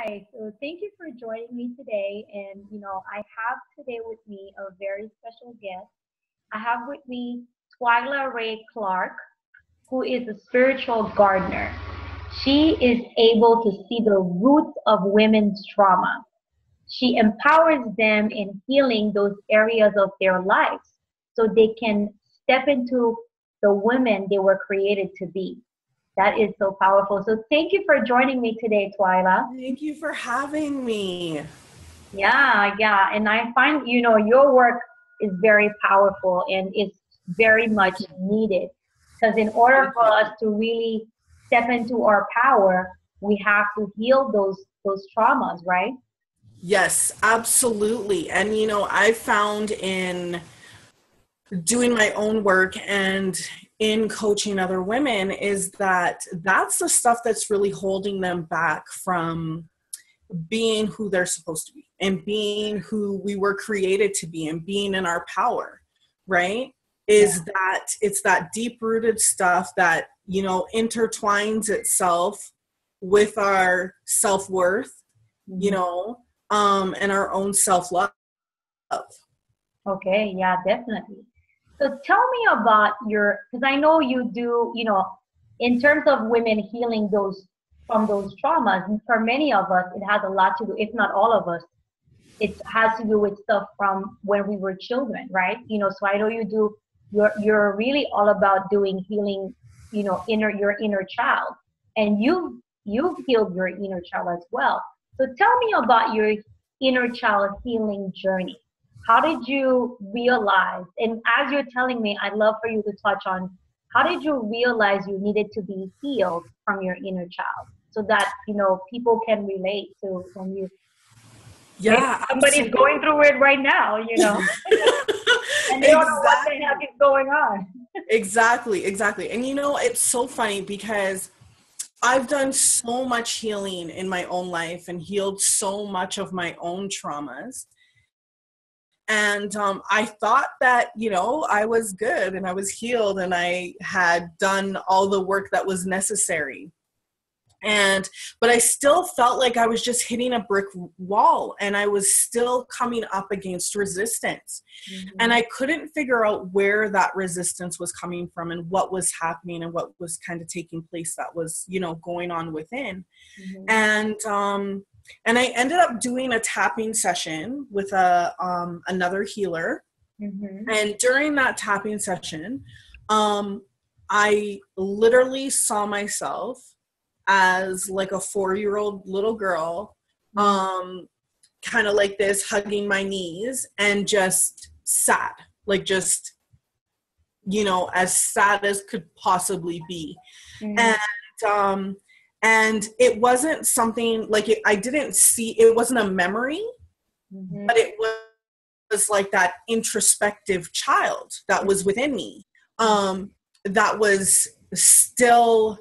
Hi, so thank you for joining me today. And, I have today with me a very special guest. I have with me Twyla Clarke, who is a spiritual gardener. She is able to see the roots of women's trauma. She empowers them in healing those areas of their lives so they can step into the women they were created to be. That is so powerful. So thank you for joining me today, Twyla. Thank you for having me. Yeah. And I find, your work is very powerful and it's very much needed. Because in order for us to really step into our power, we have to heal those traumas, right? Yes, absolutely. And I found in doing my own work and in coaching other women is that that's the stuff that's really holding them back from being who they're supposed to be and being who we were created to be and being in our power, right? That it's that deep rooted stuff that, intertwines itself with our self-worth, and our own self-love. Okay, yeah, definitely. So tell me about because I know you do, in terms of women healing those traumas, and for many of us, it has a lot to do, if not all of us, it has to do with stuff from when we were children, right? So I know you're really all about doing healing, your inner child, and you've healed your inner child as well. So tell me about your inner child healing journey. How did you realize, and as you're telling me, I'd love for you to touch on, how did you realize you needed to be healed from your inner child so that, people can relate to when maybe somebody's Absolutely. going through it right now, and they don't know what the heck is going on. Exactly. And it's so funny because I've done so much healing in my own life and healed so much of my own traumas. And I thought that, I was good and I was healed and I had done all the work that was necessary. But I still felt like I was just hitting a brick wall and I was still coming up against resistance. Mm-hmm. And I couldn't figure out where that resistance was coming from and what was happening and what was kind of taking place that was, going on within. Mm-hmm. And I ended up doing a tapping session with another healer. Mm-hmm. And during that tapping session, I literally saw myself as like a 4-year-old little girl, kind of like this, hugging my knees and just sad, like just, as sad as could possibly be. Mm-hmm. And it wasn't something like I didn't see, it wasn't a memory, mm-hmm. but it was like that introspective child that was within me, that was still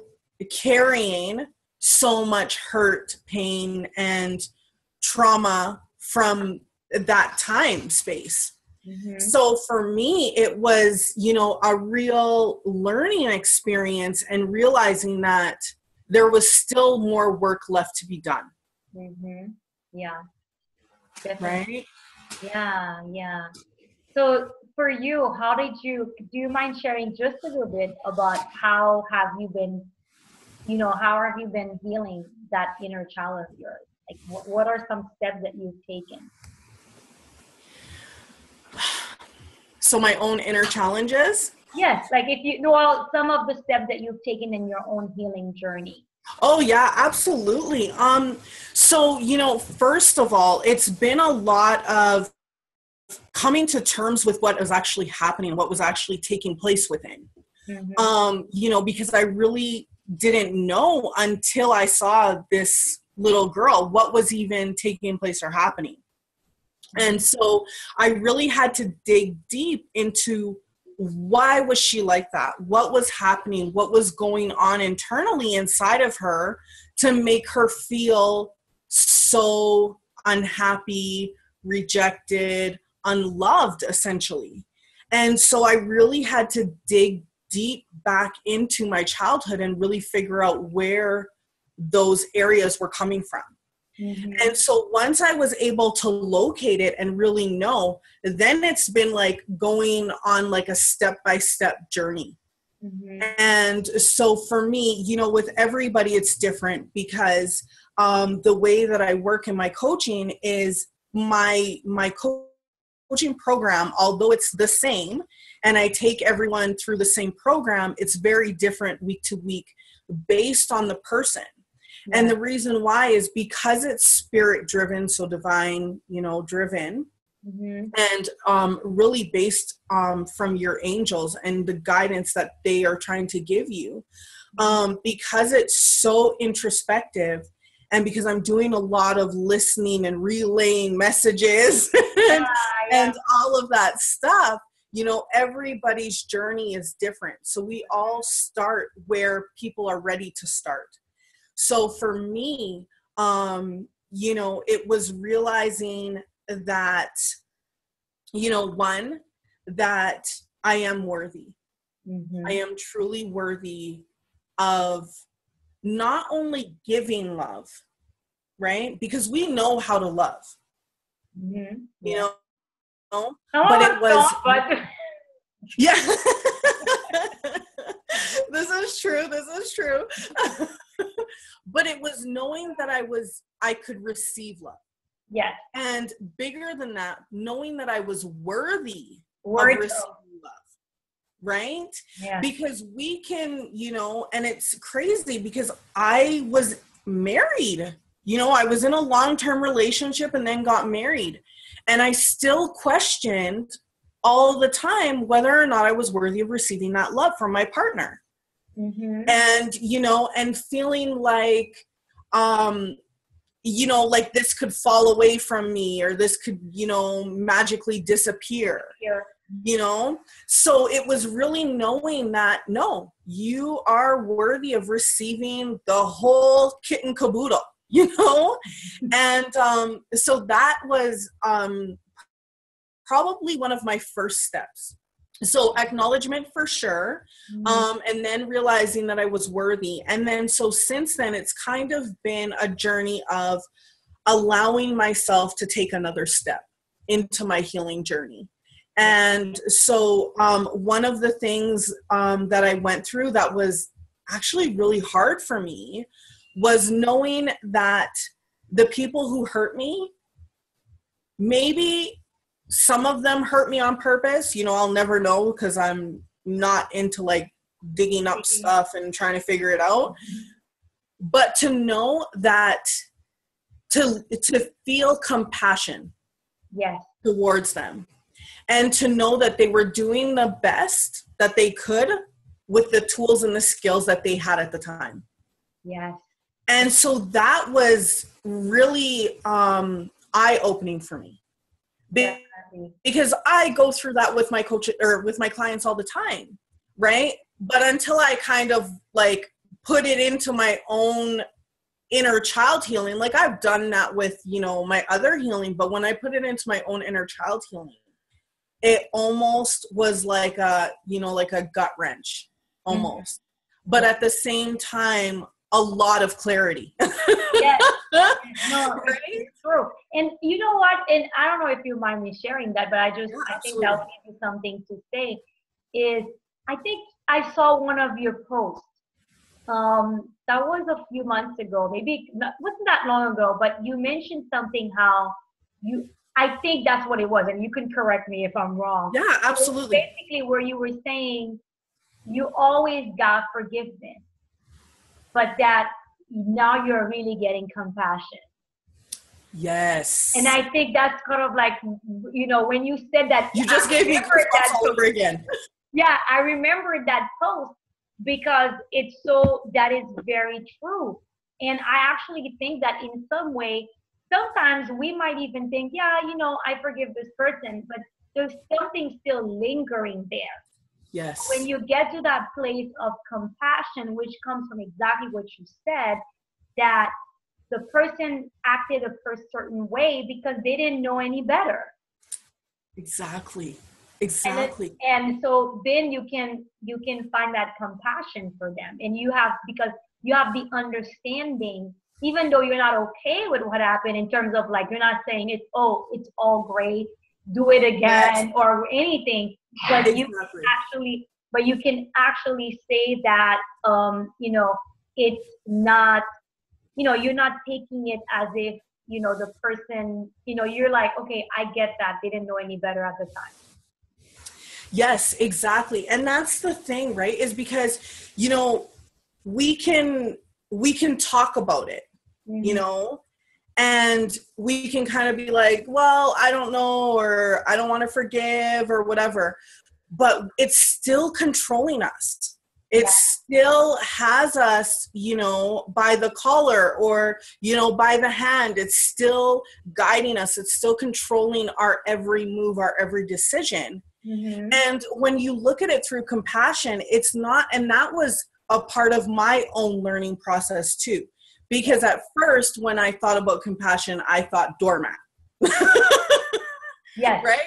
carrying so much hurt, pain, and trauma from that time space. Mm-hmm. So for me, it was, a real learning experience and realizing that there was still more work left to be done. Mm-hmm. Yeah. Definitely. Right? Yeah. So for you, do you mind sharing just a little bit about how have you been healing that inner child of yours? Like what are some steps that you've taken? So my own inner challenges? Yes, like if you know some of the steps that you've taken in your own healing journey. Oh yeah, absolutely. So, first of all, it's been a lot of coming to terms with what was actually happening, what was actually taking place within. Mm-hmm. Because I really didn't know until I saw this little girl what was even taking place or happening. And so I really had to dig deep into why was she like that? What was happening? What was going on internally inside of her to make her feel so unhappy, rejected, unloved, essentially? And so I really had to dig deep back into my childhood and really figure out where those areas were coming from. And so once I was able to locate it and really know, then it's been like going on like a step-by-step journey. And so for me, you know, with everybody, it's different because the way that I work in my coaching is my coaching program, although it's the same, and I take everyone through the same program, it's very different week to week based on the person. Yeah. And the reason why is because it's spirit driven, so divine, you know, driven, and really based from your angels and the guidance that they are trying to give you. Because it's so introspective, and because I'm doing a lot of listening and relaying messages and all of that stuff, you know, everybody's journey is different. So we all start where people are ready to start. So for me, you know, it was realizing that, you know, one, that I am worthy. I am truly worthy of not only giving love, right? Because we know how to love, you know, but it was, yeah, this is true. But it was knowing that I could receive love. Yes. And bigger than that, knowing that I was worthy of receiving love. Right? Yeah. Because we can, you know, and it's crazy because I was married, you know, I was in a long-term relationship and then got married. And I still questioned all the time whether or not I was worthy of receiving that love from my partner. And, you know, and feeling like, you know, like this could fall away from me, or this could, you know, magically disappear. You know, so it was really knowing that, no, you are worthy of receiving the whole kit and caboodle, you know? And so that was probably one of my first steps. So acknowledgement for sure, and then realizing that I was worthy. And then so since then, it's kind of been a journey of allowing myself to take another step into my healing journey. And so one of the things that I went through that was actually really hard for me was knowing that the people who hurt me, maybe some of them hurt me on purpose. You know, I'll never know because I'm not into like digging up stuff and trying to figure it out. But to know that, to feel compassion towards them. And to know that they were doing the best that they could with the tools and the skills that they had at the time. Yes. And so that was really eye-opening for me. Because I go through that with my coach or with my clients all the time, right? But until I kind of like put it into my own inner child healing, like I've done that with, you know, my other healing, but when I put it into my own inner child healing, it almost was like a, you know, like a gut wrench almost, but at the same time, a lot of clarity. Yes. No, right? It's true. And you know what? And I don't know if you mind me sharing that, but I think that would give you something to say is, I think I saw one of your posts. That was a few months ago, maybe wasn't that long ago, but you mentioned something how I think that's what it was, and you can correct me if I'm wrong. Yeah, absolutely. Basically, where you were saying you always got forgiveness, but that now you're really getting compassion. Yes. And I think that's kind of like, you know, when you said that. You just gave me goosebumps all over again. Yeah, I remembered that post because that is very true. And I actually think that in some way, sometimes we might even think, yeah, you know, I forgive this person, but there's something still lingering there. Yes. When you get to that place of compassion, which comes from exactly what you said, that the person acted a certain way because they didn't know any better. Exactly. And so then you can find that compassion for them, and because you have the understanding even though you're not okay with what happened in terms of like, you're not saying it's all great, do it Yes, again or anything, but exactly. you can actually say that, it's not, you're not taking it as if, the person, you're like, okay, I get that. They didn't know any better at the time. Yes, exactly. And that's the thing, right? Is because, you know, we can talk about it, you Mm-hmm. know, and we can kind of be like, well, I don't know, or I don't want to forgive or whatever, but it's still controlling us. It Yeah. still has us, by the collar or, by the hand. It's still guiding us. It's still controlling our every move, our every decision. Mm-hmm. And when you look at it through compassion, it's not, and that was a part of my own learning process too. Because at first, when I thought about compassion, I thought doormat. Yes. Right?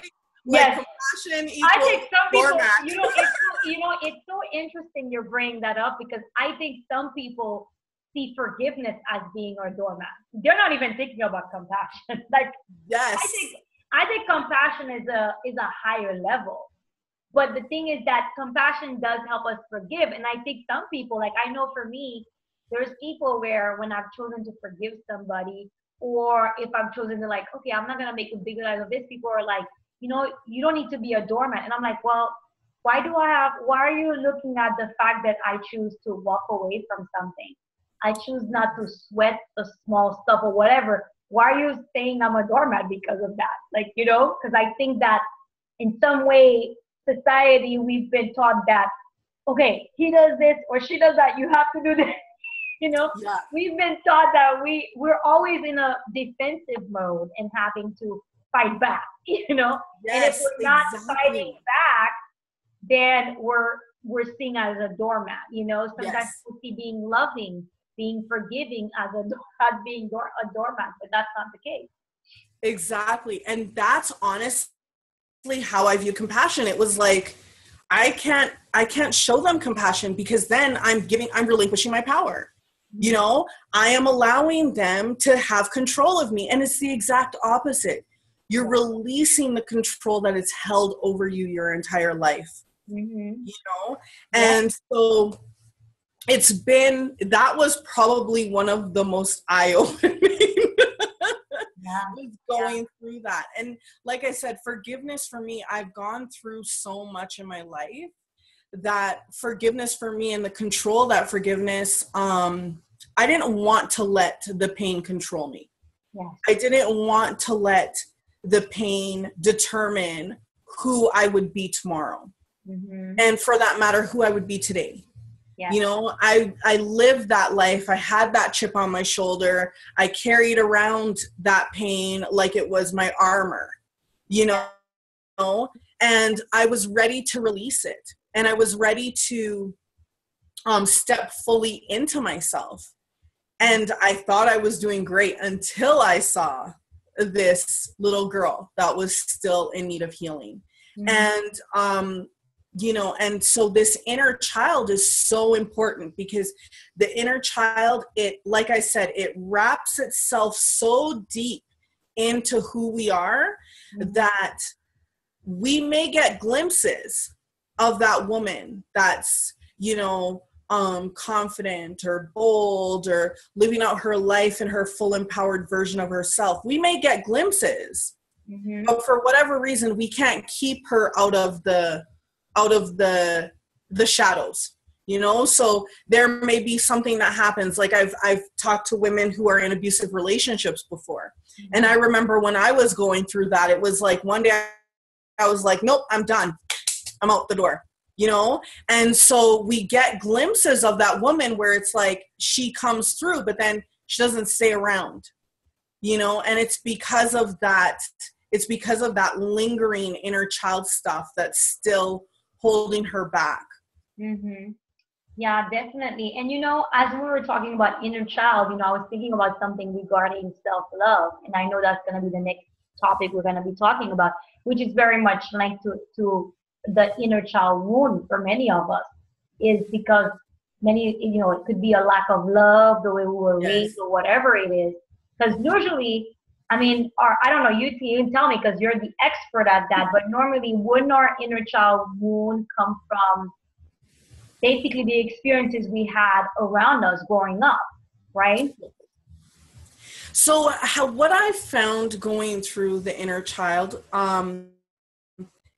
Like Yes. compassion I equals think some people, doormat. it's so interesting you're bringing that up, because I think some people see forgiveness as being a doormat. They're not even thinking about compassion. Like, I Yes. think I think compassion is a higher level. But the thing is that compassion does help us forgive. And I think some people, like, I know for me, there's people where when I've chosen to forgive somebody, or if I've chosen to, like, okay, I'm not gonna make a big deal out of this, people are like, you don't need to be a doormat. And I'm like, well, why are you looking at the fact that I choose to walk away from something? I choose not to sweat the small stuff or whatever. Why are you saying I'm a doormat because of that? Like, because I think that in some way, society, we've been taught that, okay, he does this or she does that, you have to do this. you know Yeah. we've been taught that we're always in a defensive mode and having to fight back. And if Yes, we're not fighting exactly. back, then we're seen as a doormat. Sometimes Yes, we see being loving, being forgiving as as being a doormat, but that's not the case. exactly. And that's honestly how I view compassion. It was like, I can't show them compassion because then I'm relinquishing my power. Mhm. I am allowing them to have control of me. And it's the exact opposite. You're releasing the control that is held over you your entire life, Mhm. you know? Yeah. And so that was probably one of the most eye-opening Yeah. was Yeah. going through that. And like I said, forgiveness for me, I've gone through so much in my life that forgiveness for me and the control that forgiveness, I didn't want to let the pain control me. Yeah. I didn't want to let the pain determine who I would be tomorrow. Mhm. And for that matter, who I would be today. Yeah. I lived that life. I had that chip on my shoulder. I carried around that pain like it was my armor, you know, and I was ready to release it. And I was ready to step fully into myself. And I thought I was doing great until I saw this little girl that was still in need of healing. Mhm. And, and so this inner child is so important because the inner child, like I said, it wraps itself so deep into who we are Mhm. that we may get glimpses of that woman that's, confident or bold or living out her life in her full empowered version of herself. We may get glimpses, Mhm. but for whatever reason, we can't keep her out of the shadows. So there may be something that happens. Like I've talked to women who are in abusive relationships before. And I remember when I was going through that, it was like one day I was like, nope, I'm done. I'm out the door, And so we get glimpses of that woman where it's like she comes through, but then she doesn't stay around, and it's because of that. It's because of that lingering inner child stuff that's still holding her back. Mhm. Yeah, definitely. And as we were talking about inner child, I was thinking about something regarding self-love, and I know that's going to be the next topic we're going to be talking about, which is very much linked to the inner child wound for many of us, is because many, it could be a lack of love, the way we were raised, Yes. or whatever it is. Because usually, I mean, or I don't know, you can tell me because you're the expert at that, but normally wouldn't our inner child wound come from basically the experiences we had around us growing up, right? So what I found going through the inner child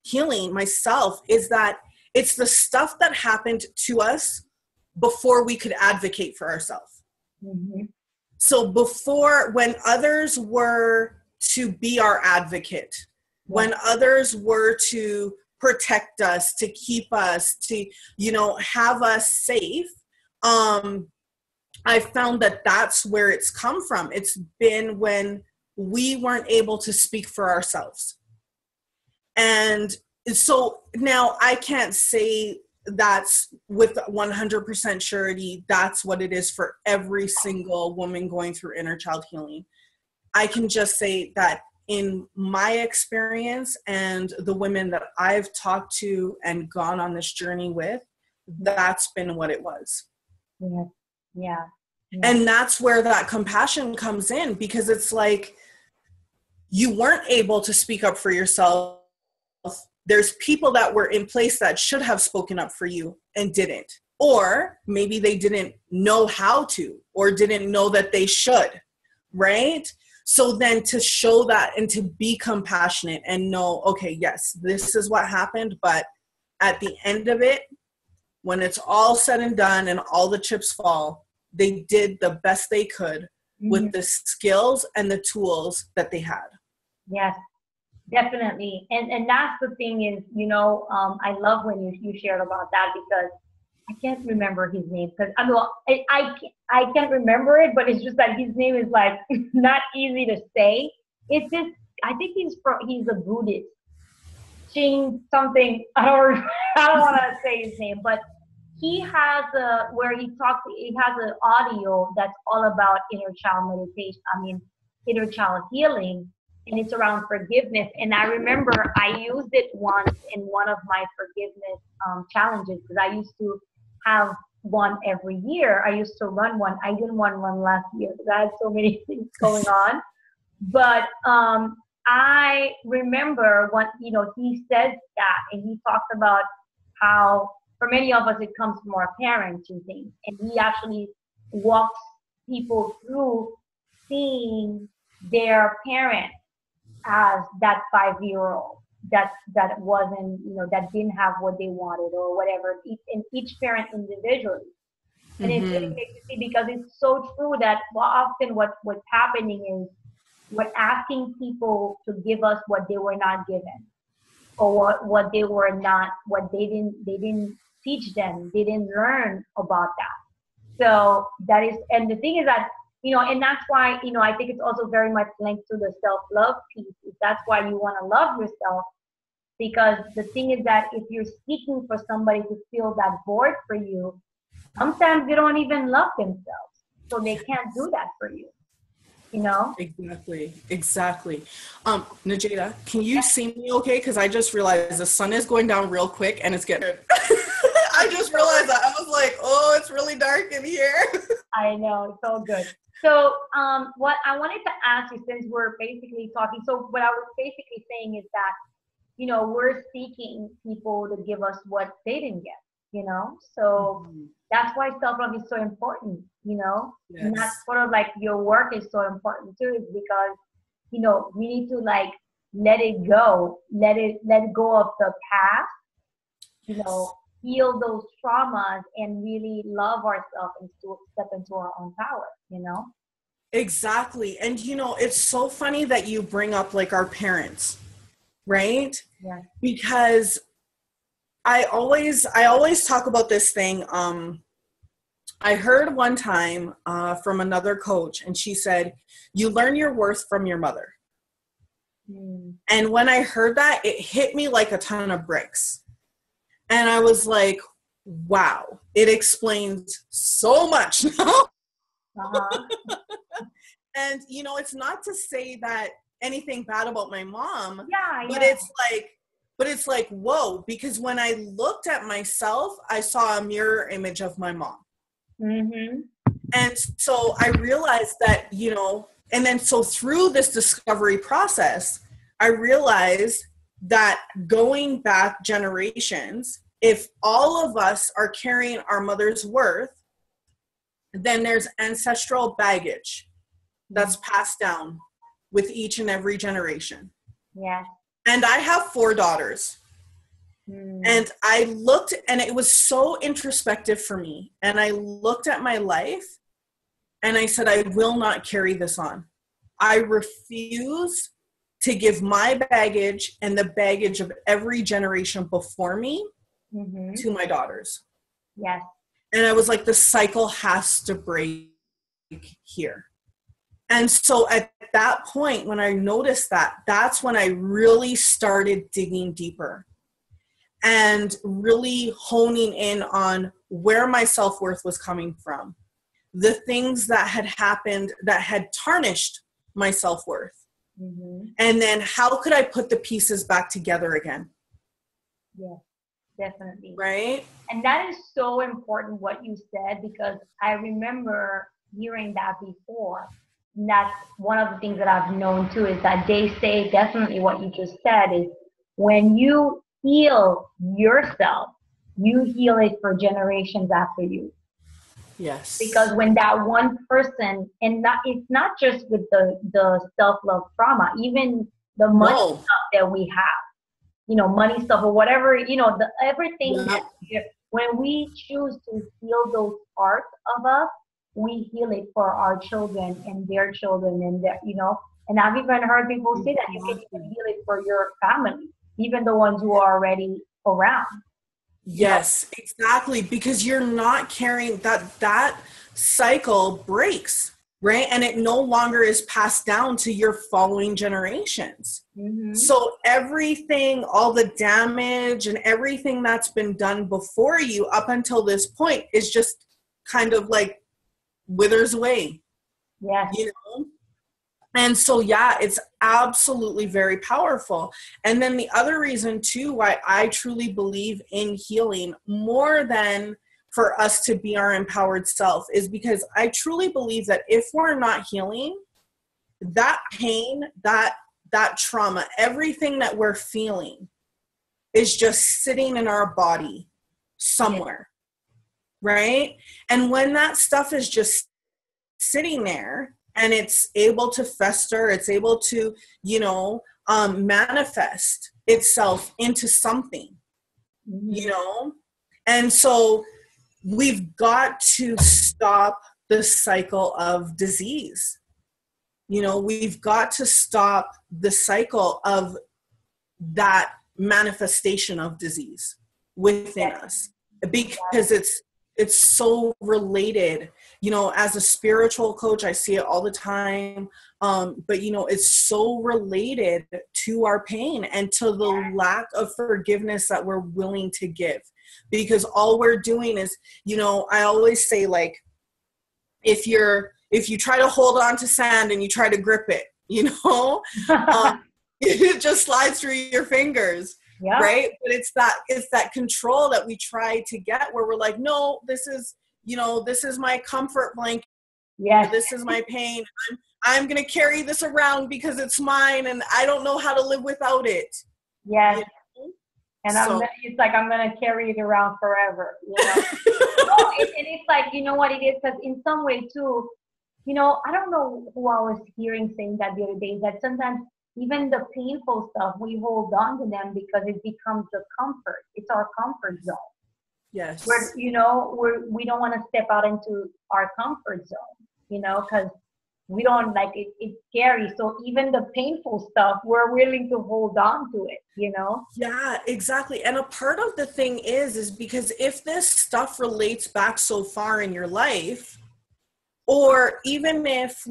healing myself is that it's the stuff that happened to us before we could advocate for ourselves. Mm-hmm. So before, when others were to be our advocate, when others were to protect us, to keep us, to, have us safe, I found that that's where it's come from. It's been when we weren't able to speak for ourselves. And so now I can't say that's with 100% surety, that's what it is for every single woman going through inner child healing. I can just say that in my experience and the women that I've talked to and gone on this journey with, that's been what it was. Yeah. Yeah. Yeah. And that's where that compassion comes in, because it's like you weren't able to speak up for yourself. There's people that were in place that should have spoken up for you and didn't. Or maybe they didn't know how to, or didn't know that they should, right? So then to show that and to be compassionate and know, okay, yes, this is what happened, but at the end of it, when it's all said and done and all the chips fall, they did the best they could with the skills and the tools that they had. Yes, definitely. And that's the thing is, I love when you shared about that, because I can't remember his name, because I can't remember it, but it's just that his name is like not easy to say. It's just, I think he's a Buddhist. Ching something, I don't want to say his name, but he has he has an audio that's all about inner child meditation. I mean, inner child healing, and it's around forgiveness. And I remember I used it once in one of my forgiveness challenges, because I used to have one every year. I used to run one. I didn't run one last year because I had so many things going on. But I remember when, he said that, and he talked about how for many of us it comes from our parents and things. And he actually walks people through seeing their parents as that 5-year-old that wasn't, that didn't have what they wanted or whatever, and each parent individually. And it's really great to see, because it's so true that often what's happening is we're asking people to give us what they were not given, or what they were not, what they didn't teach them, they didn't learn about that. So that is, and the thing is that, and that's why, I think it's also very much linked to the self-love piece. That's why you want to love yourself, because the thing is that if you're seeking for somebody to fill that void for you, sometimes they don't even love themselves, so they can't do that for you. Exactly. Nadjejda, can you see me okay? Because I just realized the sun is going down real quick and it's getting I just realized that. I was like, oh, it's really dark in here. I know, it's all good. So what I wanted to ask you, since we're basically talking, so what I was basically saying is that, we're seeking people to give us what they didn't get, so that's why self-love is so important, Yes. And that's sort of like your work is so important too, is because, we need to like let it go of the past, heal those traumas and really love ourselves and step into our own power, Exactly. And it's so funny that you bring up like our parents, right? Yeah. Because I always talk about this thing. I heard one time from another coach, and she said, you learn your worth from your mother. And when I heard that, it hit me like a ton of bricks. And I was like, wow, it explains so much now. And, it's not to say that anything bad about my mom, but it's like, whoa, because when I looked at myself, I saw a mirror image of my mom. Mm-hmm. And so I realized that, and then so through this discovery process, I realized that going back generations, if all of us are carrying our mother's worth, then there's ancestral baggage that's passed down with each and every generation. Yeah. And I have 4 daughters. And I looked, and it was so introspective for me. And I looked at my life and I said, I will not carry this on. I refuse to give my baggage and the baggage of every generation before me to my daughters. Yes. And I was like, the cycle has to break here. And so at that point, when I noticed that, that's when I really started digging deeper and really honing in on where my self-worth was coming from, the things that had happened that had tarnished my self-worth. And then how could I put the pieces back together again? Yes, definitely. Right? And that is so important what you said, because I remember hearing that before. And that's one of the things that I've known too, is that they say definitely what you just said is when you heal yourself, you heal it for generations after you. Yes. Because when that one person, and it's not just with the self-love trauma, even the money stuff that we have, money stuff or whatever, everything that when we choose to heal those parts of us, we heal it for our children and their children and their, and I've even heard people say that you can even heal it for your family, even the ones who are already around. Yes, exactly. Because you're not carrying that cycle breaks, right? And it no longer is passed down to your following generations. So everything, all the damage and everything that's been done before you up until this point is just kind of like withers away. Yes. And so, yeah, it's absolutely very powerful. And then the other reason too, why I truly believe in healing more than for us to be our empowered self, is because I truly believe that if we're not healing, that pain, that trauma, everything that we're feeling is just sitting in our body somewhere, right? And when that stuff is just sitting there, and it's able to fester, it's able to, manifest itself into something, And so we've got to stop the cycle of disease. We've got to stop the cycle of that manifestation of disease within us, because it's so related. As a spiritual coach, I see it all the time. But it's so related to our pain and to the lack of forgiveness that we're willing to give, because all we're doing is, I always say, like, if you try to hold on to sand and you try to grip it, it just slides through your fingers. Yeah. Right. But it's that control that we try to get, where we're like, no, this is my comfort blanket. Yes. This is my pain. I'm going to carry this around because it's mine and I don't know how to live without it. Yes. And it's like, I'm going to carry it around forever. And it's like, you know what it is? Because in some way too, I don't know who I was hearing saying that the other day, that sometimes even the painful stuff, we hold on to them because it becomes a comfort. It's our comfort zone. Yes. Where, we don't want to step out into our comfort zone, because we don't like it. It's scary. So even the painful stuff, we're willing to hold on to it, Yeah, exactly. And a part of the thing is because if this stuff relates back so far in your life, or even if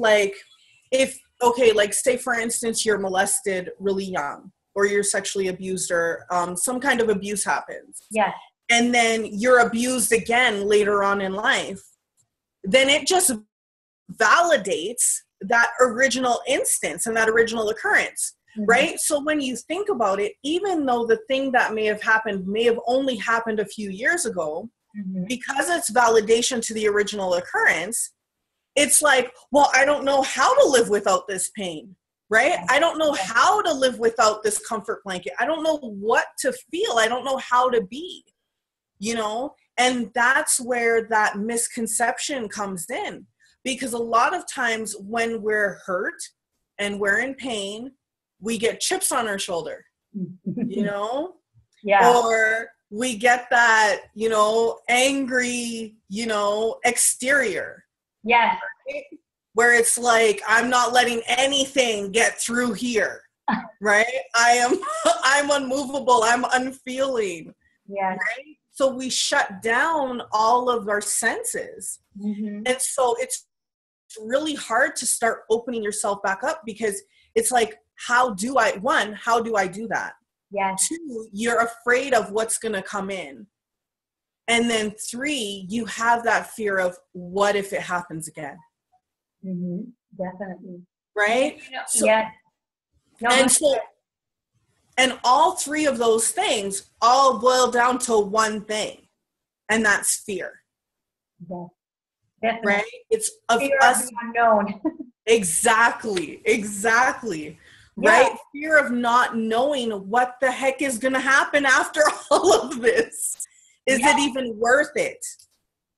say for instance, you're molested really young, or you're sexually abused, or some kind of abuse happens. Yes. And then you're abused again later on in life, then it just validates that original instance and that original occurrence, right? So when you think about it, even though the thing that may have happened may have only happened a few years ago, because it's validation to the original occurrence. It's like, well, I don't know how to live without this pain, right? I don't know how to live without this comfort blanket. I don't know what to feel. I don't know how to be, you know? And that's where that misconception comes in, because a lot of times when we're hurt and we're in pain, we get chips on our shoulder, you know? Yeah. Or we get that, you know, angry, you know, exterior. Yes. Right? Where it's like, I'm not letting anything get through here, right? I'm unmovable. I'm unfeeling. Yes. Right? So we shut down all of our senses. And so it's really hard to start opening yourself back up, because it's like, how do I do that? Yes. 2, you're afraid of what's going to come in. And then 3, you have that fear of, what if it happens again? Definitely. Right? You know, So, yes. No, and all 3 of those things all boil down to one thing, and that's fear. Yes. Definitely. Right? It's of fear us. Of the unknown. Exactly. Yeah. Right? Fear of not knowing what the heck is going to happen after all of this. Is it even worth it?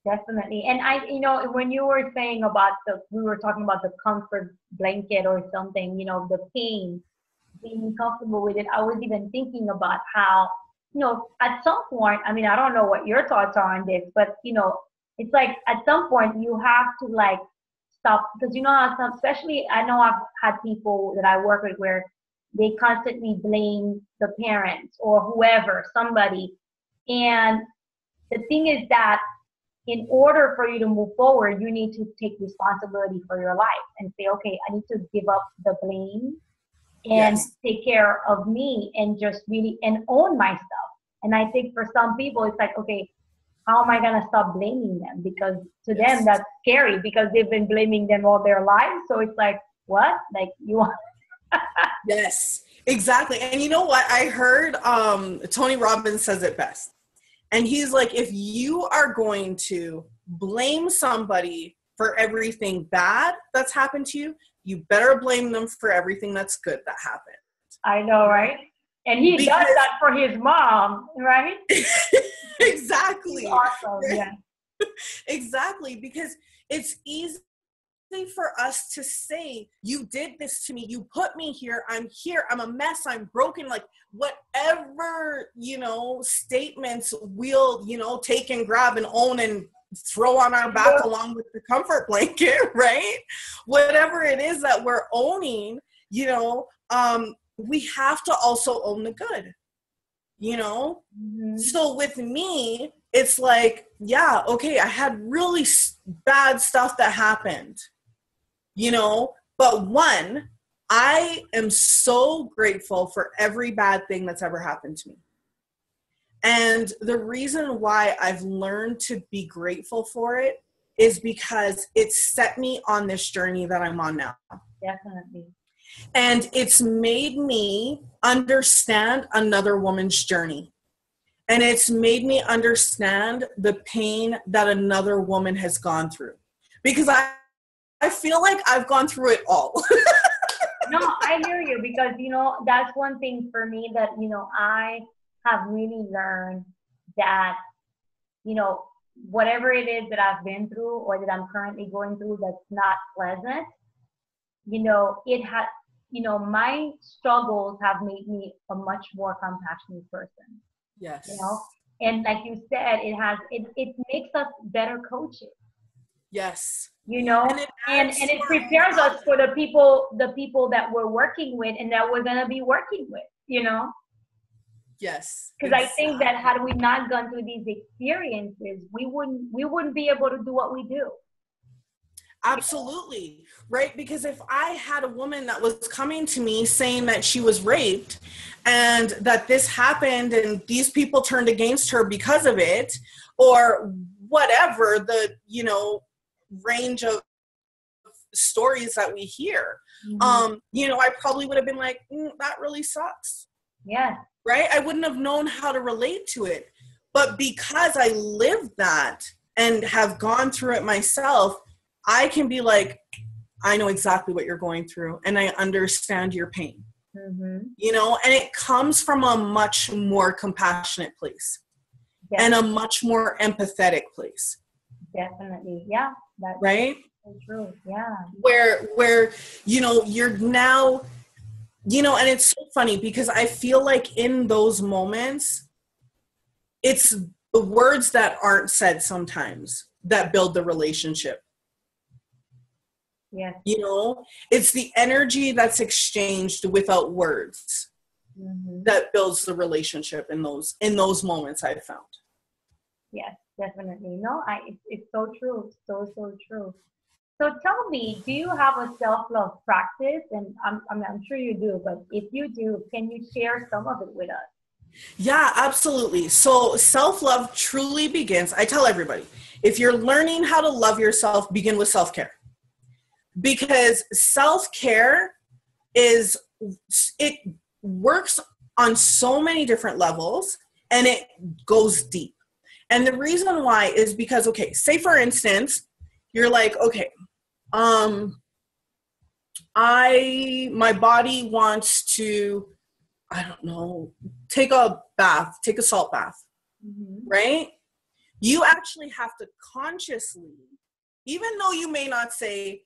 Definitely. And you know, when you were saying about we were talking about the comfort blanket or something, you know, the pain, being comfortable with it, I was even thinking about how, you know, at some point, I mean, I don't know what your thoughts are on this, but, you know, it's like at some point you have to like stop, because you know how some, especially I know I've had people that I work with where they constantly blame the parents or whoever, somebody. And the thing is that in order for you to move forward, you need to take responsibility for your life and say, okay, I need to give up the blame and take care of me and just really and own myself. And I think for some people, it's like, okay, how am I going to stop blaming them? Because to them, that's scary, because they've been blaming them all their lives. So it's like, what? Like you want? Yes, exactly. And you know what? I heard Tony Robbins says it best. And he's like, if you are going to blame somebody for everything bad that's happened to you, you better blame them for everything that's good that happened. I know, right? And he does that for his mom, right? Exactly. Awesome, yeah. Exactly, because it's easy for us to say, you did this to me, you put me here, I'm a mess, I'm broken, like whatever, you know, statements we'll, you know, take and grab and own and throw on our back along with the comfort blanket, right? Whatever it is that we're owning, you know, we have to also own the good, you know? So with me, it's like, yeah, okay, I had really bad stuff that happened, you know, but one, I am so grateful for every bad thing that's ever happened to me. And the reason why I've learned to be grateful for it is because it set me on this journey that I'm on now. Definitely. And it's made me understand another woman's journey. And it's made me understand the pain that another woman has gone through. Because I feel like I've gone through it all. No, I hear you, because, you know, that's one thing for me that, you know, I have really learned that, you know, whatever it is that I've been through or that I'm currently going through that's not pleasant, you know, it has, you know, my struggles have made me a much more compassionate person. Yes. You know, and like you said, it makes us better coaches. Yes. You know, and it prepares us for the people that we're working with and that we're gonna be working with, you know. Yes. Because I think that had we not gone through these experiences, we wouldn't be able to do what we do. Absolutely. Right. Because if I had a woman that was coming to me saying that she was raped and that this happened and these people turned against her because of it, or whatever the, you know, range of stories that we hear, you know, I probably would have been like, that really sucks. Yeah. Right. I wouldn't have known how to relate to it. But because I lived that and have gone through it myself, I can be like, I know exactly what you're going through and I understand your pain. You know, and it comes from a much more compassionate place and a much more empathetic place. Definitely. Yeah. That's right. So true. Yeah. Where, you know, you're now, you know, and it's so funny because I feel like in those moments, it's the words that aren't said sometimes that build the relationship. Yeah. You know, it's the energy that's exchanged without words that builds the relationship in those moments I've found. Yes, definitely. No, it's so true. So true. So tell me, do you have a self-love practice? And I'm sure you do, but if you do, can you share some of it with us? Yeah, absolutely. So self-love truly begins, I tell everybody, if you're learning how to love yourself, begin with self-care. Because self-care it works on so many different levels and it goes deep. And the reason why is because, okay, say for instance, you're like, okay, my body wants to, I don't know, take a salt bath, right? You actually have to consciously, even though you may not say,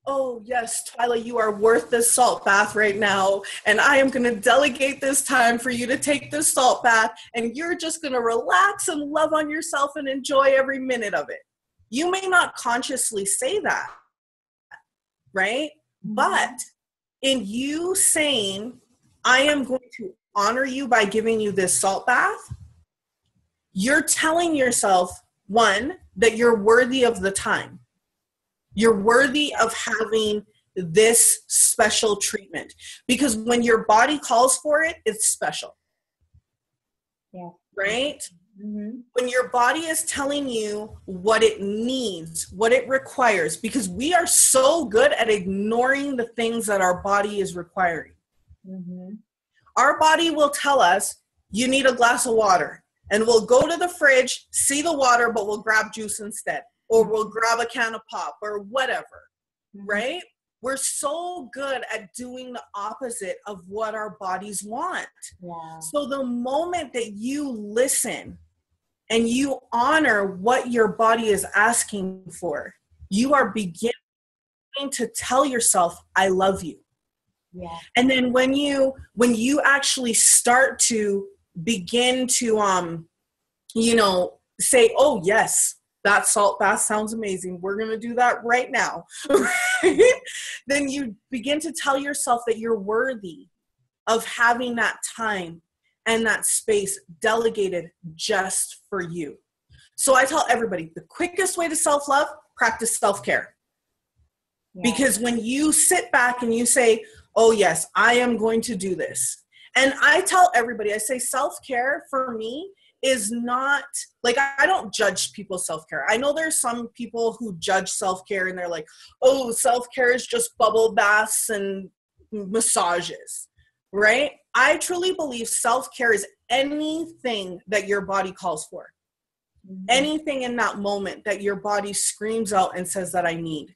oh yes, Twyla, you are worth this salt bath right now, and I am going to delegate this time for you to take this salt bath, and you're just going to relax and love on yourself and enjoy every minute of it. You may not consciously say that, right? But in you saying, I am going to honor you by giving you this salt bath, you're telling yourself, one, that you're worthy of the time. You're worthy of having this special treatment. Because when your body calls for it, it's special. Yeah. Right? When your body is telling you what it needs, what it requires, because we are so good at ignoring the things that our body is requiring. Our body will tell us, you need a glass of water. And we'll go to the fridge, see the water, but we'll grab juice instead. Or we'll grab a can of pop or whatever, right? We're so good at doing the opposite of what our bodies want. Yeah. So the moment that you listen and you honor what your body is asking for, you are beginning to tell yourself, I love you. Yeah. And then when you actually start to begin to, you know, say, oh yes, that salt bath sounds amazing, we're going to do that right now. Then you begin to tell yourself that you're worthy of having that time and that space delegated just for you. So I tell everybody, the quickest way to self-love, practice self-care. Yeah. Because when you sit back and you say, oh yes, I am going to do this. And I tell everybody, I say self-care for me is not, like, I don't judge people's self-care. I know there's some people who judge self-care and they're like, oh, self-care is just bubble baths and massages, right? I truly believe self-care is anything that your body calls for. Anything in that moment that your body screams out and says that I need.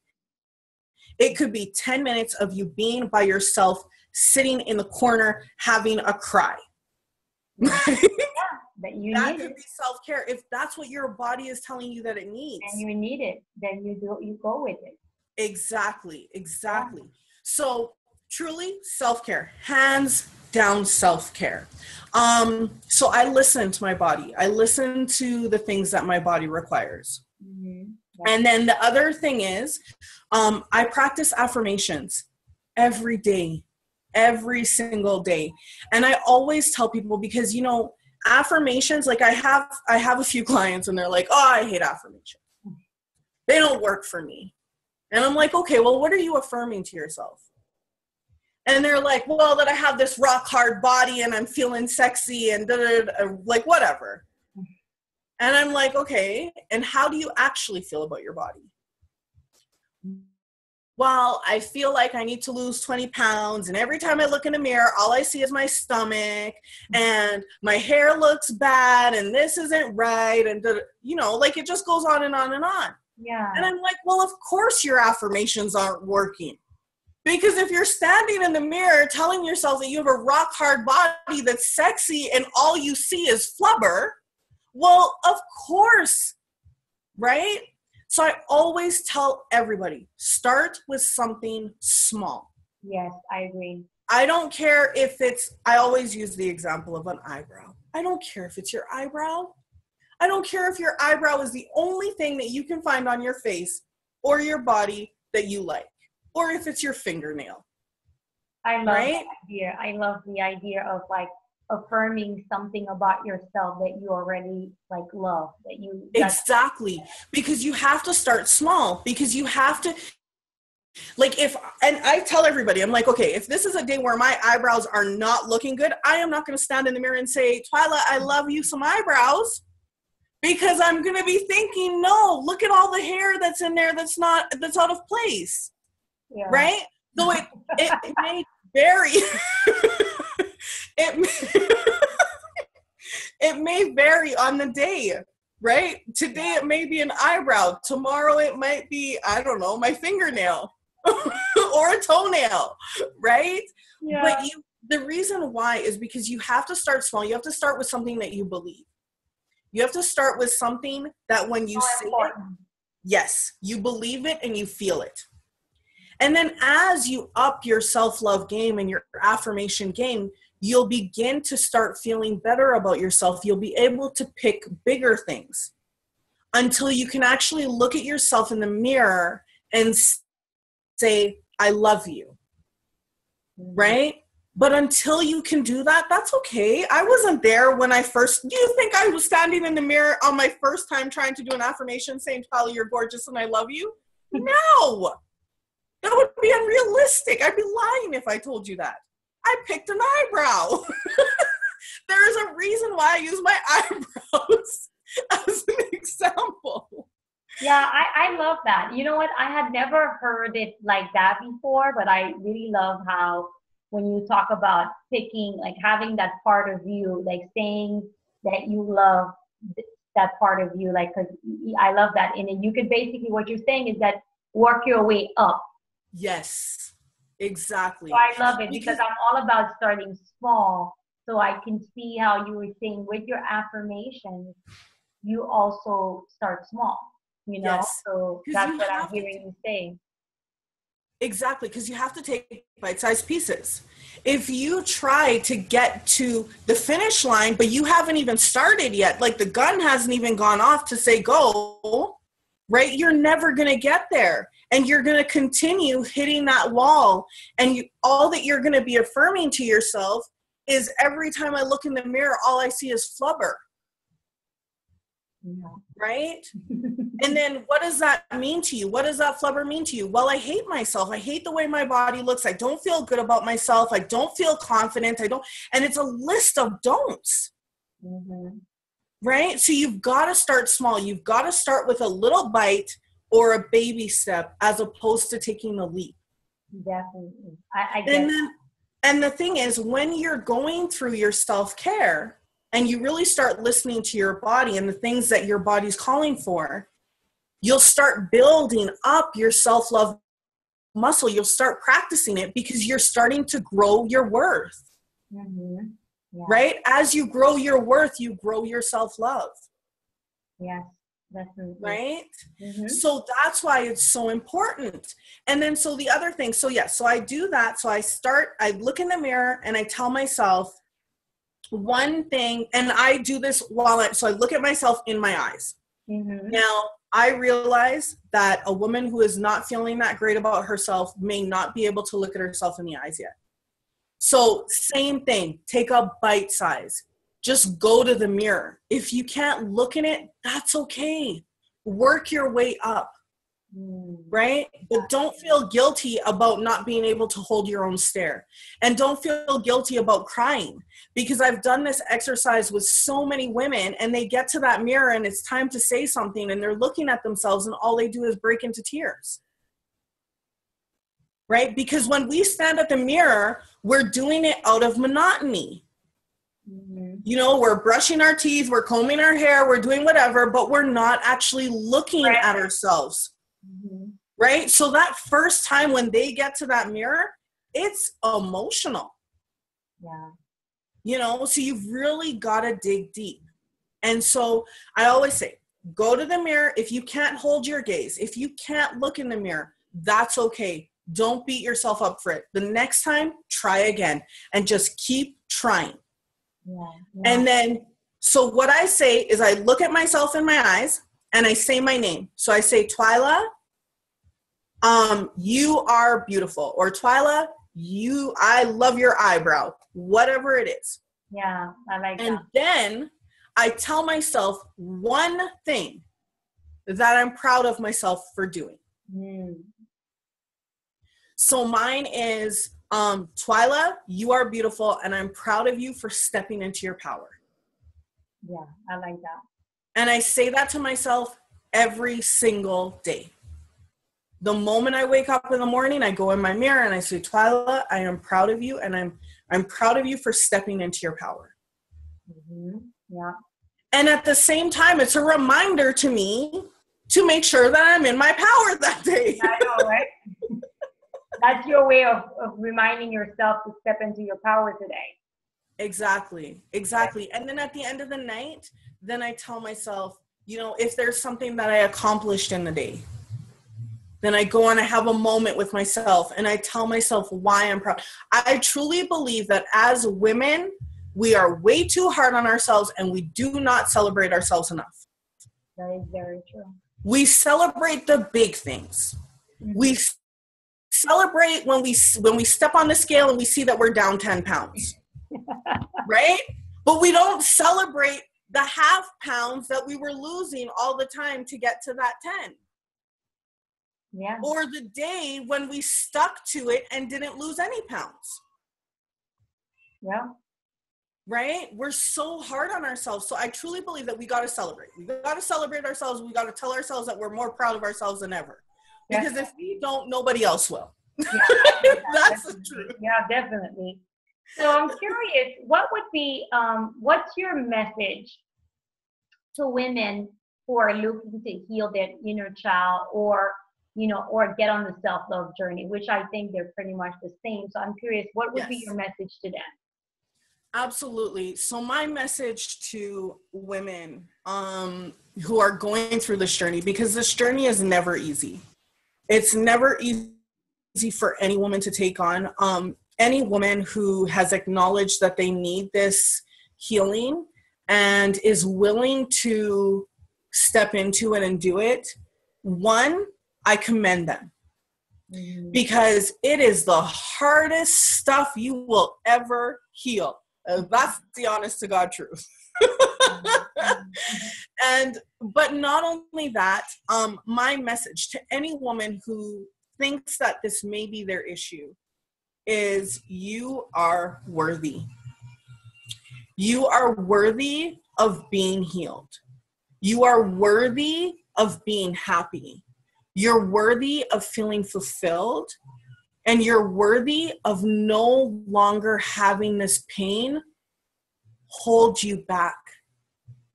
It could be 10 minutes of you being by yourself, sitting in the corner, having a cry. That could be self-care if that's what your body is telling you that it needs. And you need it, then you go with it. Exactly. Yeah. So truly self-care, hands down self-care. So I listen to my body. I listen to the things that my body requires. Yeah. And then the other thing is, I practice affirmations every day, every single day. And I always tell people, because, you know, affirmations, like I have a few clients and they're like, oh, I hate affirmations. They don't work for me. And I'm like, okay, well, what are you affirming to yourself? And they're like, well, that I have this rock hard body and I'm feeling sexy and like whatever. And I'm like, okay, and how do you actually feel about your body? well, I feel like I need to lose 20 pounds. And every time I look in the mirror, all I see is my stomach and my hair looks bad and this isn't right. And, you know, like it just goes on and on and on. Yeah. And I'm like, well, of course your affirmations aren't working. Because if you're standing in the mirror telling yourself that you have a rock hard body that's sexy and all you see is flubber, well, of course, right? So I always tell everybody, start with something small. Yes, I agree. I don't care if I always use the example of an eyebrow. I don't care if it's your eyebrow. I don't care if your eyebrow is the only thing that you can find on your face or your body that you like, or if it's your fingernail. I love that idea. I love the idea of like affirming something about yourself that you already like love, that you exactly, because you have to start small, because you have to, like, and I tell everybody, I'm like, okay, if this is a day where my eyebrows are not looking good, I am not going to stand in the mirror and say, Twyla, I love you some eyebrows, because I'm going to be thinking, no, look at all the hair that's in there that's out of place. Yeah. Right? So it may vary. It may vary on the day, right? Today it may be an eyebrow. Tomorrow it might be, I don't know, my fingernail or a toenail, right? Yeah. But the reason why is because you have to start small. You have to start with something that you believe. You have to start with something that when you say it, yes, you believe it and you feel it. And then as you up your self-love game and your affirmation game, you'll begin to start feeling better about yourself. You'll be able to pick bigger things until you can actually look at yourself in the mirror and say, I love you, right? But until you can do that, that's okay. I wasn't there when do you think I was standing in the mirror on my first time trying to do an affirmation saying, Twyla, you're gorgeous and I love you? No. That would be unrealistic. I'd be lying if I told you that. I picked an eyebrow. There is a reason why I use my eyebrows as an example. Yeah, I love that. You know what? I had never heard it like that before, but I really love how when you talk about picking, like having that part of you, like saying that you love that part of you, like, because I love that. And you could basically, what you're saying is that work your way up. Yes, exactly. So I love it because I'm all about starting small. So I can see how you were saying with your affirmations, you also start small, you know? Yes. So that's what I'm hearing you say. Exactly, because you have to take bite-sized pieces. If you try to get to the finish line, but you haven't even started yet, like the gun hasn't even gone off to say go, right? You're never going to get there. And you're going to continue hitting that wall. And all that you're going to be affirming to yourself is every time I look in the mirror, all I see is flubber. Yeah. Right? And then what does that mean to you? What does that flubber mean to you? Well, I hate myself. I hate the way my body looks. I don't feel good about myself. I don't feel confident. And it's a list of don'ts. Mm-hmm. Right? So you've got to start small. You've got to start with a little bite or a baby step as opposed to taking the leap. Definitely. I get it. And the thing is, when you're going through your self-care and you really start listening to your body and the things that your body's calling for, you'll start building up your self-love muscle. You'll start practicing it because you're starting to grow your worth. Mm-hmm. Yeah. Right? As you grow your worth, you grow your self-love. Yes. Definitely. Right? Mm-hmm. So that's why it's so important. And then, so the other thing, so I do that. So I look in the mirror and I tell myself one thing, and I do this so I look at myself in my eyes. Mm-hmm. Now, I realize that a woman who is not feeling that great about herself may not be able to look at herself in the eyes yet. So same thing, take a bite size. Just go to the mirror. If you can't look in it, that's okay. Work your way up, right? But don't feel guilty about not being able to hold your own stare. And don't feel guilty about crying, because I've done this exercise with so many women and they get to that mirror and it's time to say something and they're looking at themselves and all they do is break into tears. right? Because when we stand at the mirror, we're doing it out of monotony. Mm-hmm. You know, we're brushing our teeth, we're combing our hair, we're doing whatever, but we're not actually looking at ourselves, Mm-hmm. right? So that first time when they get to that mirror, it's emotional. Yeah. You know, so you've really got to dig deep. And so I always say, go to the mirror. If you can't hold your gaze, if you can't look in the mirror, that's okay. Don't beat yourself up for it. The next time, try again and just keep trying. Yeah. And then, so what I say is I look at myself in my eyes and I say my name. So I say, Twyla, you are beautiful. Or Twyla, I love your eyebrow, whatever it is. Yeah, I like that. And then I tell myself one thing that I'm proud of myself for doing. Mm. So mine is, Twyla, you are beautiful, and I'm proud of you for stepping into your power. Yeah, I like that. And I say that to myself every single day. The moment I wake up in the morning, I go in my mirror and I say, Twyla, I am proud of you, and I'm proud of you for stepping into your power. Mm-hmm. Yeah. And at the same time, it's a reminder to me to make sure that I'm in my power that day. I know, right? That's your way of reminding yourself to step into your power today. Exactly. And then at the end of the night, then I tell myself, you know, if there's something that I accomplished in the day, then I go and I have a moment with myself and I tell myself why I'm proud. I truly believe that as women, we are way too hard on ourselves and we do not celebrate ourselves enough. That is very true. We celebrate the big things. Mm-hmm. We celebrate when we step on the scale and we see that we're down 10 pounds, right? But we don't celebrate the half pounds that we were losing all the time to get to that 10. Yeah. Or the day when we stuck to it and didn't lose any pounds. Yeah. Right? We're so hard on ourselves. So I truly believe that we got to celebrate. We got to celebrate ourselves. We got to tell ourselves that we're more proud of ourselves than ever. Because if we don't, nobody else will. Yeah, that's the truth. Yeah, definitely. So I'm curious, what would be, what's your message to women who are looking to heal their inner child or, you know, or get on the self-love journey, which I think they're pretty much the same. So I'm curious, what would be your message to them? Absolutely. So my message to women who are going through this journey, because this journey is never easy. It's never easy for any woman to take on. Any woman who has acknowledged that they need this healing and is willing to step into it and do it, one, I commend them. Because it is the hardest stuff you will ever heal. That's the honest to God truth. But not only that, my message to any woman who thinks that this may be their issue is you are worthy. You are worthy of being healed. You are worthy of being happy. You're worthy of feeling fulfilled. And you're worthy of no longer having this pain hold you back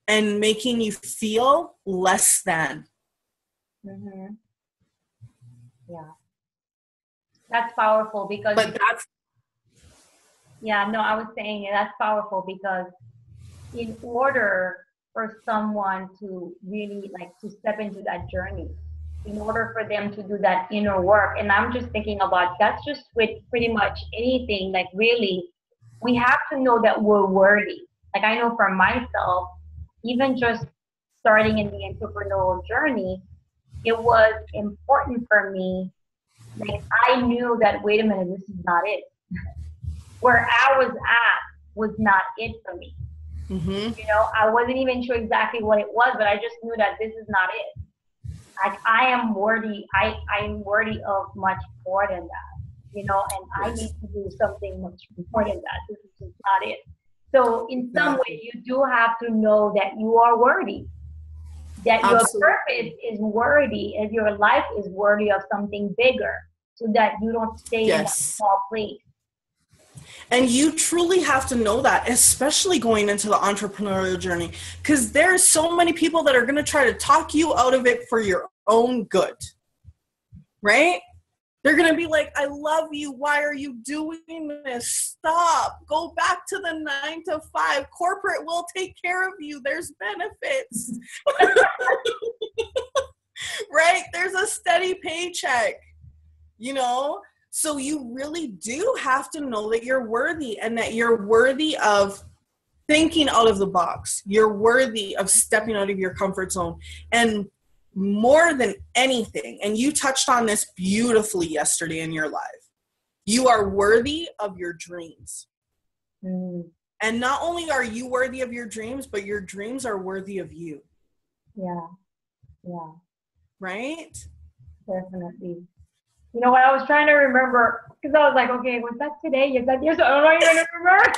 and making you feel less than. Mm-hmm. Yeah. That's powerful because... Yeah, no, I was saying that's powerful because in order for someone to really to step into that journey, in order for them to do that inner work, and I'm just thinking about that's just with pretty much anything, really, we have to know that we're worthy. I know for myself, even just starting in the entrepreneurial journey, it was important for me. I knew that, wait a minute, this is not it. Where I was at was not it for me. Mm-hmm. You know, I wasn't even sure exactly what it was, but I just knew that this is not it. I am worthy. I am worthy of much more than that, you know, and I need to do something much more than that. This is just not it. So in some way, you do have to know that you are worthy, that your purpose is worthy, and your life is worthy of something bigger. so that you don't stay in that Yes. small place. And you truly have to know that, especially going into the entrepreneurial journey, because there's so many people that are going to try to talk you out of it for your own good, right? They're going to be like, I love you. Why are you doing this? Stop. Go back to the 9 to 5. Corporate will take care of you. There's benefits, right? There's a steady paycheck, you know? So you really do have to know that you're worthy, and that you're worthy of thinking out of the box. You're worthy of stepping out of your comfort zone. And more than anything, and you touched on this beautifully yesterday in your live, you are worthy of your dreams. And not only are you worthy of your dreams, but your dreams are worthy of you. Yeah. Right? Definitely. You know what, I was trying to remember, because I was like, okay, was that today? Is that yesterday? I don't even remember.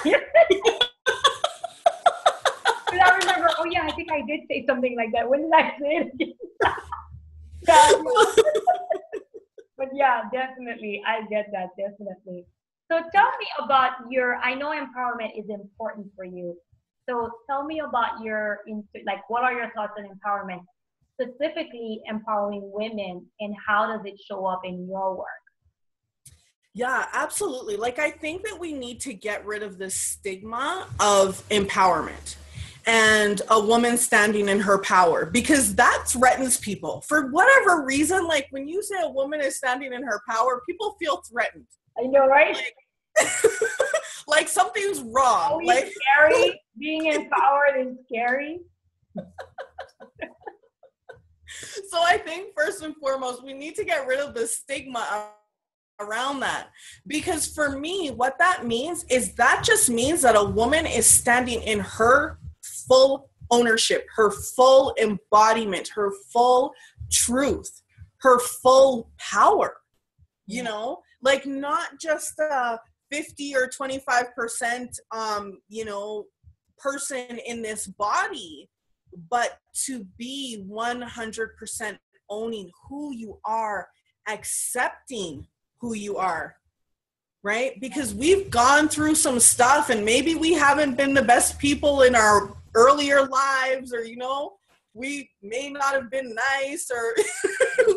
Because I remember, oh yeah, I think I did say something like that. When did I say it again? Yeah. But yeah, definitely. I get that, definitely. So tell me about I know empowerment is important for you. So tell me about what are your thoughts on empowerment? Specifically empowering women, and how does it show up in your work? Yeah, absolutely. Like, I think that we need to get rid of this stigma of empowerment and a woman standing in her power, because that threatens people for whatever reason. Like, when you say a woman is standing in her power, people feel threatened. I know, right? Like something's wrong. Always Like, scary. Being empowered is scary. so I think first and foremost, we need to get rid of the stigma around that. Because for me, what that means is that just means that a woman is standing in her full ownership, her full embodiment, her full truth, her full power, you know, like not just 50 or 25%, person in this body, but to be 100% owning who you are, accepting who you are, right? Because we've gone through some stuff, and maybe we haven't been the best people in our earlier lives, or, we may not have been nice, or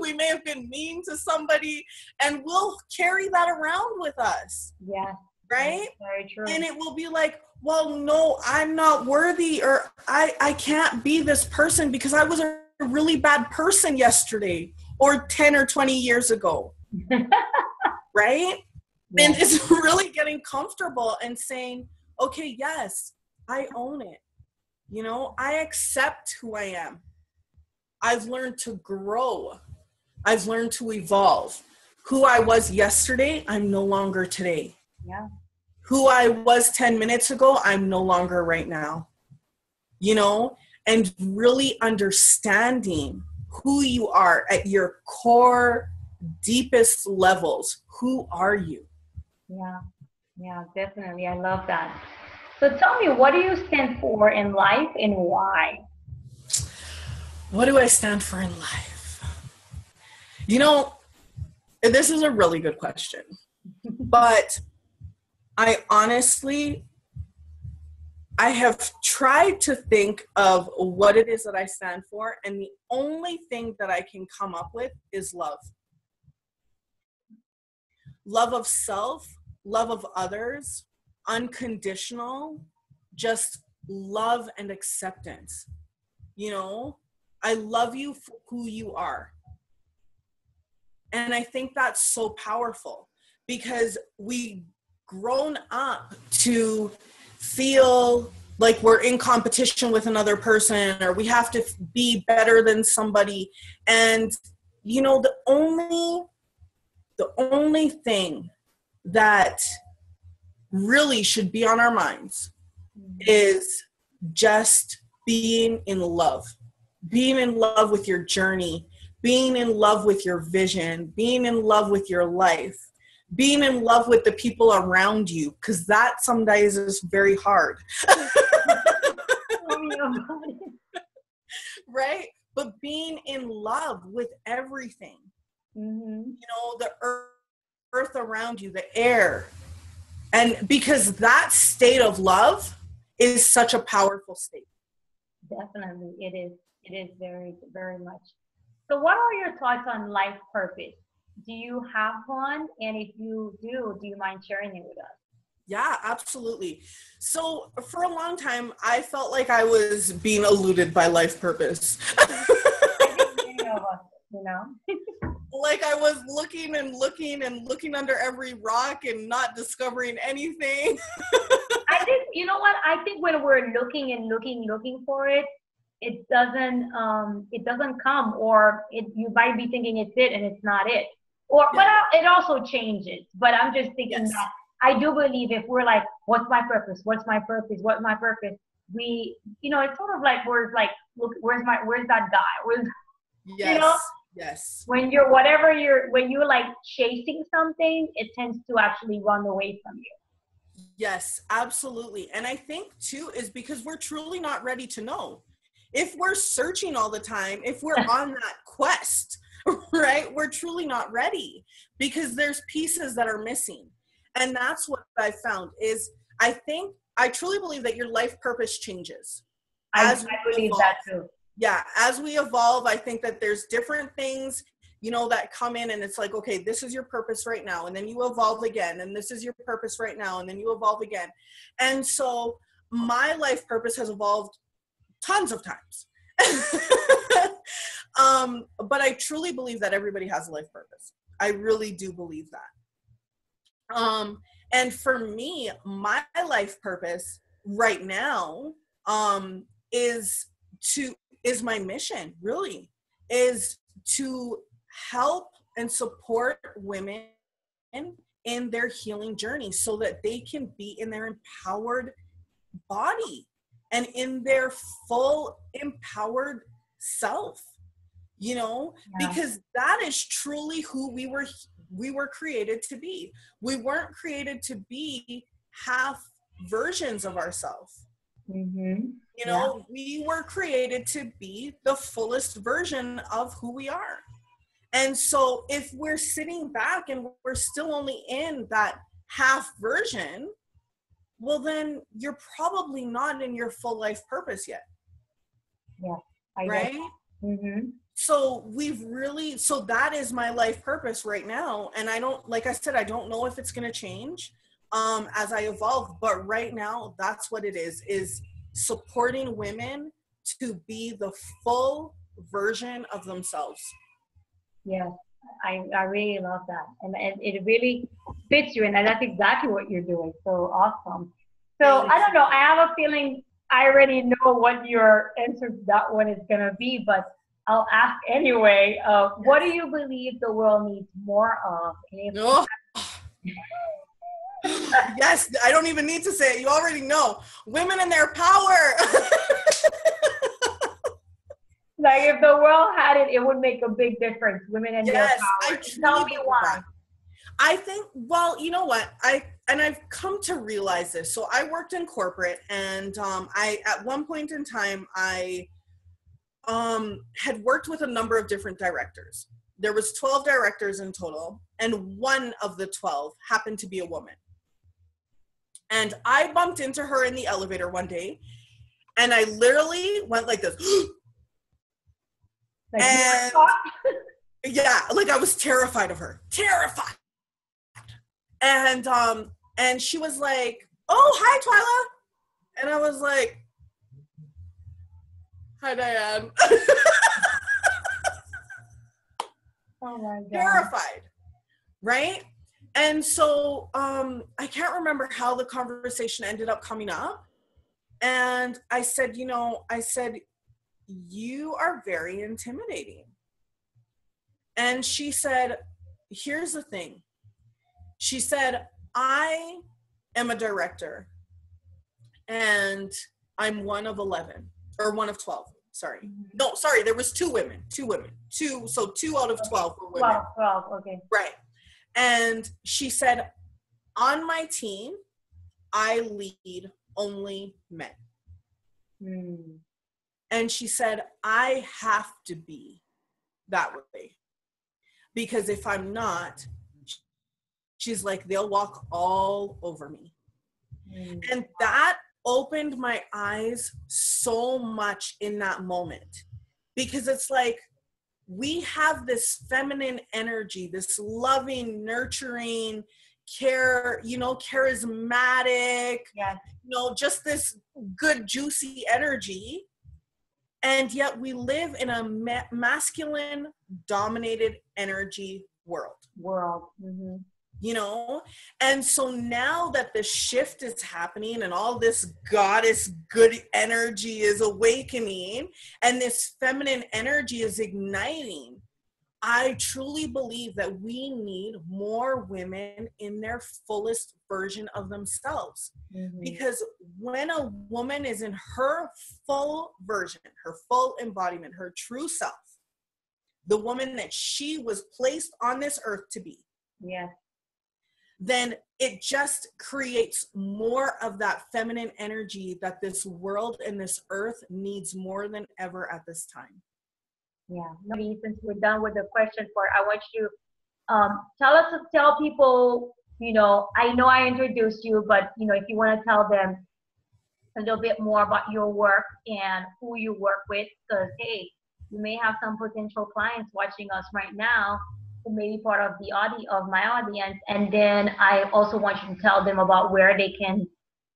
we may have been mean to somebody, and we'll carry that around with us. Yeah. Right? Very true. And it will be like, well, no, I'm not worthy, or I can't be this person because I was a really bad person yesterday or 10 or 20 years ago. Right? Yeah. And it's really getting comfortable and saying, okay, yes, I own it. I accept who I am. I've learned to grow. I've learned to evolve. Who I was yesterday, I'm no longer today. Yeah. Who I was 10 minutes ago, I'm no longer right now. And really understanding who you are at your core, deepest levels. Who are you? Yeah, definitely. I love that. So tell me, what do you stand for in life, and why? What do I stand for in life? This is a really good question, but I have tried to think of what it is that I stand for, and the only thing that I can come up with is love. Love of self, love of others, unconditional, just love and acceptance. I love you for who you are. And I think that's so powerful, because we've grown up to feel like we're in competition with another person, or we have to be better than somebody. And, the only thing that really should be on our minds is just being in love with your journey, being in love with your vision, being in love with your life, being in love with the people around you, because that some days is very hard. Right? But being in love with everything. The earth around you, the air. And because that state of love is such a powerful state. Definitely, it is. It is very, very much. So, what are your thoughts on life purpose? Do you have one? And if you do you mind sharing it with us? Yeah, absolutely. So for a long time, I felt like I was being eluded by life purpose. I think many of us, you know. Like I was looking and looking and looking under every rock and not discovering anything. I think, you know what? I think when we're looking and looking for it, it doesn't come, or you might be thinking it's it and it's not it. Or, Yeah. but it also changes. But I'm just thinking Yes. that I do believe if we're like, what's my purpose? What's my purpose? What's my purpose? We, it's sort of like, look, where's that guy? Where's, Yes. Yes. when you're like chasing something, it tends to actually run away from you. Yes, absolutely. And I think too is because we're truly not ready to know. If we're searching all the time, if we're on that quest, right, we're truly not ready because there's pieces that are missing. And that's what I found is I truly believe that your life purpose changes. I believe that too. Yeah, as we evolve, I think that there's different things, that come in and it's like, okay, this is your purpose right now. And then you evolve again. And this is your purpose right now. And then you evolve again. And so my life purpose has evolved tons of times. But I truly believe that everybody has a life purpose. I really do believe that. And for me, my life purpose right now, is my mission really is to help and support women in their healing journey so that they can be in their empowered body and in their full empowered self, Yeah. because that is truly who we were created to be. We weren't created to be half versions of ourselves. Mm-hmm. We were created to be the fullest version of who we are. And so if we're sitting back and we're still only in that half version, well, then you're probably not in your full life purpose yet. Yeah. Right? Mm-hmm. So so that is my life purpose right now. And like I said, I don't know if it's going to change as I evolve, but right now that's what it is supporting women to be the full version of themselves. Yeah, I really love that. And it really fits you. And that's exactly what you're doing. So awesome. So I don't know. I have a feeling I already know what your answer to that one is going to be, but I'll ask anyway. What do you believe the world needs more of? Oh. Yes, I don't even need to say it. You already know. Women in their power. Like if the world had it, it would make a big difference. Women in their power. Tell me why. That. I think, well, you know what? I've come to realize this. So I worked in corporate, and at one point in time, I had worked with a number of different directors. There was 12 directors in total, and one of the 12 happened to be a woman. And I bumped into her in the elevator one day, and I literally went like this. Like and yeah, like I was terrified of her. Terrified. And she was like, "Oh, hi, Twyla." And I was like, "Hi, Diane." Oh my God. Terrified. Right? And so I can't remember how the conversation ended up coming up. And I said, "You are very intimidating." And she said, "Here's the thing." She said, "I am a director and I'm one of 11 or one of 12. Sorry. No, sorry. There was two women. So 2 out of 12 were women. 12, okay. Right. And she said, on my team, I lead only men. Mm. And she said, I have to be that way. Because if I'm not, she's like, they'll walk all over me. Mm. And that opened my eyes so much in that moment, because it's like, we have this feminine energy, this loving, nurturing, charismatic, Yes. just this good, juicy energy. And yet we live in a masculine dominated energy world. Mm-hmm. And so now that the shift is happening and all this goddess good energy is awakening and this feminine energy is igniting, I truly believe that we need more women in their fullest version of themselves. Mm-hmm. Because when a woman is in her full version, her full embodiment, her true self, the woman that she was placed on this earth to be, yes, then it just creates more of that feminine energy that this world and this earth needs more than ever at this time. Yeah. Maybe since we're done with the question part, I want you to tell people, I know I introduced you, but, if you want to tell them a little bit more about your work and who you work with, because, hey, you may have some potential clients watching us right now who may be part of my audience. And then I also want you to tell them about where they can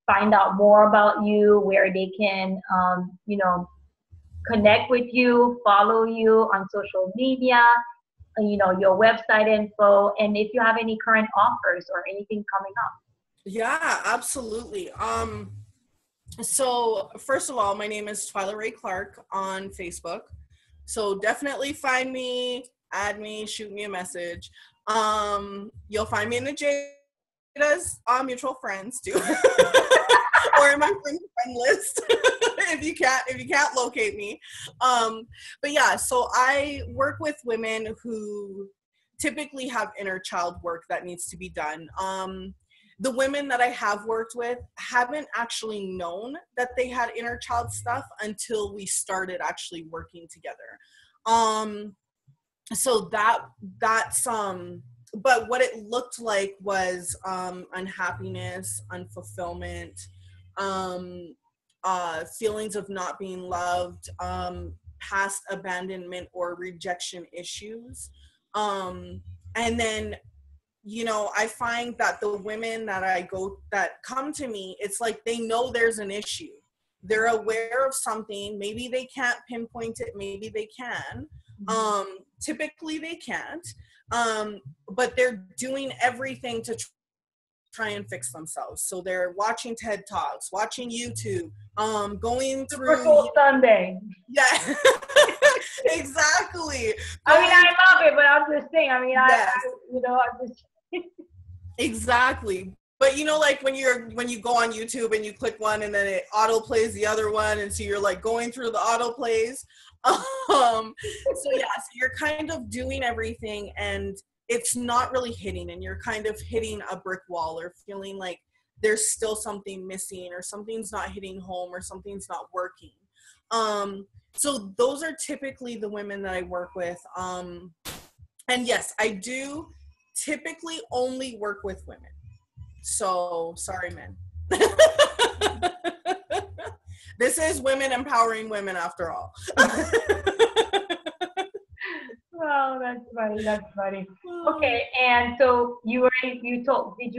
find out more about you, where they can, connect with you, follow you on social media, your website info, and if you have any current offers or anything coming up. Yeah, absolutely. So first of all, my name is Twyla Clarke on Facebook. So definitely find me, add me, shoot me a message. You'll find me in Nadjejda's mutual friends too. Or in my friend list if you can't locate me. But yeah, so I work with women who typically have inner child work that needs to be done. The women that I have worked with haven't actually known that they had inner child stuff until we started actually working together. So that's but what it looked like was unhappiness, unfulfillment, feelings of not being loved, past abandonment or rejection issues. And then, I find that the women that come to me, it's like they know there's an issue. They're aware of something. Maybe they can't pinpoint it. Maybe they can. Typically they can't. But they're doing everything to try and fix themselves. So they're watching TED Talks, watching YouTube, going through Super Bowl Sunday. Yeah. Exactly. I mean, I love it, but I'm just saying, Yes. I'm just Exactly. But like when you go on YouTube and you click one and then it auto plays the other one, and so you're like going through the auto plays. So you're kind of doing everything and it's not really hitting, and you're kind of hitting a brick wall or feeling like there's still something missing or something's not hitting home or something's not working. So those are typically the women that I work with. And yes, I do typically only work with women. So sorry, men. This is women empowering women after all. Oh, that's funny. Okay, and so did you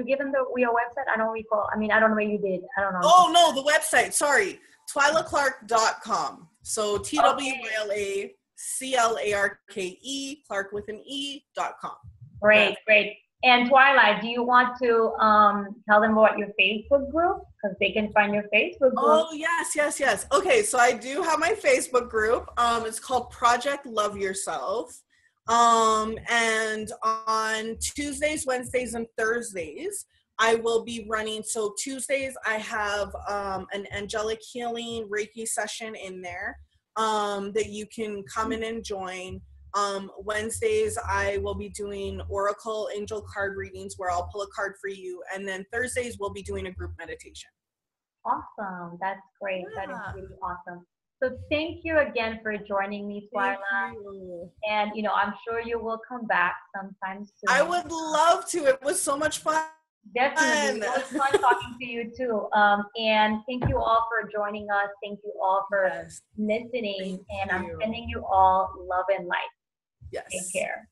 give them your website? I don't recall. I don't know where you did. I don't know. Oh, no, the website. Sorry. TwylaClarke.com. So TWYLA CLARKE, Clarke with an E.com. Great. And Twyla, do you want to tell them about your Facebook group? Because they can find your Facebook group. Oh, yes. Okay, so I do have my Facebook group. It's called Project Love Yourself. And on Tuesdays, Wednesdays, and Thursdays, I will be running. So Tuesdays, I have an angelic healing Reiki session in there that you can come in and join. Wednesdays, I will be doing Oracle Angel card readings where I'll pull a card for you. And then Thursdays, we'll be doing a group meditation. Awesome. That's great. Yeah. That is really awesome. So thank you again for joining me, Twyla. Thank you. And, I'm sure you will come back sometime I soon. would love to. It was so much fun. Definitely. It was fun talking to you too. And thank you all for joining us. Thank you all for Yes. listening. Thank And I'm you. sending you all love and light. Take Yes. care.